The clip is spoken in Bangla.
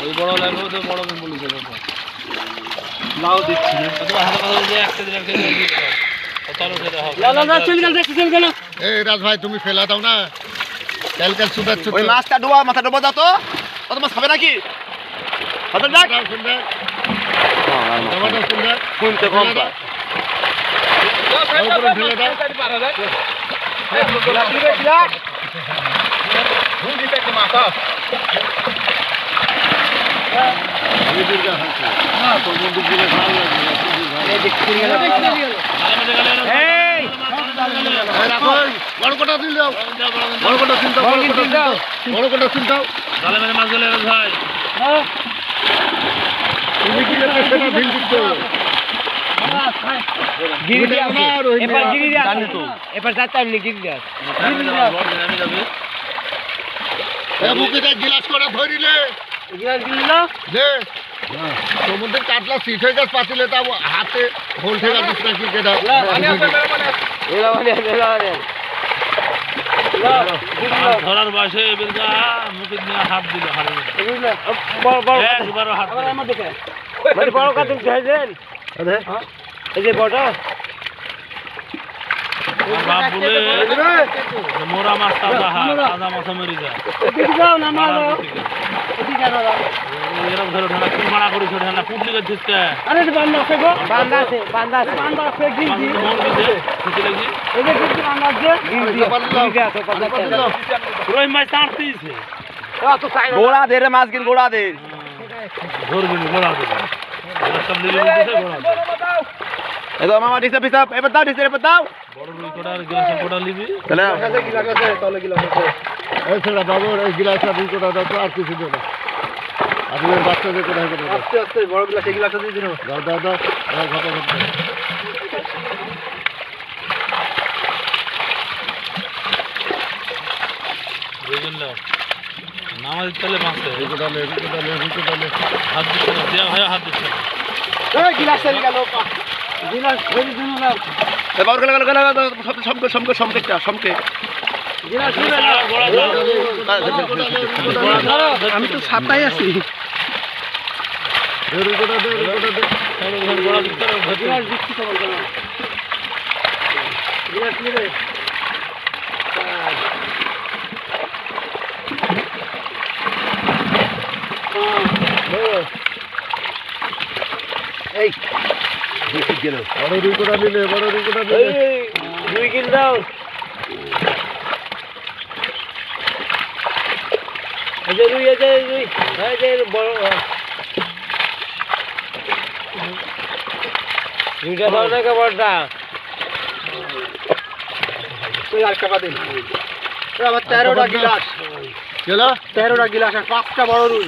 ওই বড় লাগবে তো বড় বলেছে কথা লাউ দিচ্ছি তো হাতে কথা যে একটা দিন একটা দিয়ে দাও তাহলে উঠে দাও না চল গেল দেখতে চল গেল এই রাজ ভাই তুমি ফেলা দাও না কালকাল সুদাচ্ছ ওই মাছটা ডোবা মাথা ডোবা দাও তো কত মাছ খাবে নাকি হাতে ডাক সুন্দর হ্যাঁ টমেটো সুন্দর কোনতে কম পা উপরে ফেলে দাও গিলা দিবে গিলা হুঁজি থেকে মাছ এই দিকে হাসছে না তো বন্ধু দিলে ভালো লাগে এই দেখ কুড়ি গেল এই রাখো বড় কটা দিল দাও বড় কটা চিন্তা বড় কটা চিন্তা বড় কটা চিন্তা জালে মানে মাছ গেলে ভাই হ্যাঁ তুমি কি করতে সেটা ভিল দিতে গিরি দিয়া এবার গিরি দিয়া জানি তো এবার যাচ্ছে আমি গিরি দিয়া আমি যাবে এ বুকিটা গ্লাস করে ধরিলে গিলাস দিলি না দে সমুদ্রের কাটলা সিট হয়ে গেছে পাতিলে তা হাতে হোল ঠেকা দিস নাকি কেটা এলা মানে ধরার বয়সে বেলকা মুখে নিয়ে হাত দিল হারে বড় বড় একবার হাত আবার আমার দেখে মানে বড় কাটুন চাইছেন আরে এই যে বড়টা বাপ বলে মোরা মাছ তাজা তাজা মাছ মরি যায় এদিকে যাও না মারো এদিকে যাও এরকম ধরে ঠান্ডা কি মারা করে ছোট ঠান্ডা পুটলি করে দিচ্ছে আরে বান্দা আছে গো বান্দা আছে বান্দা আছে গিরি মোর দিছে খুশি লাগছে এই যে গিরি বান্দা আছে গিরি দিয়া তো কথা রই মাছ তাড়তিছে গোড়া দে রে মাছ গিন গোড়া দে ধরবি নি গোড়া দে সব দিলে দিছে গোড়া দে এদো মামা দিছে পিসাব এবার দাও দিছে এবার দাও বড় রুই কোটা আর গ্লাস কোটা লিবি চলে এই ছেড়া বাবু এই গ্লাসটা দুই কোটা দাও তো আর কিছু দেবে না আর এর বাচ্চাদের কোথায় কোথায় আস্তে আস্তে বড় গ্লাস এই গ্লাসটা দিয়ে দিন দাও দাও দাও ঘটা ঘটা বুঝলেন না নামাজ তাহলে মাছতে এই কোটা লে এই কোটা লে এই কোটা লে হাত দিচ্ছে না দেয়া ভাই হাত দিচ্ছে না এই গ্লাস চলে গেল গ্লাস ধরে দিন না এ বাবু গেল গেল সমকে গ্লাস দিবে না গোড়া দাও আমি তো সাতাই আছি এই কোটা দে এই কোটা দে গোড়া দিচ্ছে না গ্লাস দিচ্ছি তো বলতো না গ্লাস নিবে এই দেখি গেল বড় দুই কোটা নিলে বড় দুই কোটা নিলে এই দুই কিল দাও এই যে দুই এই যে বড় দুইটা দাও না কে বড়টা ওই আর কাপা দিন আমার 13টা গিলাস কেলা 13টা গিলাস আর 5টা বড় রুই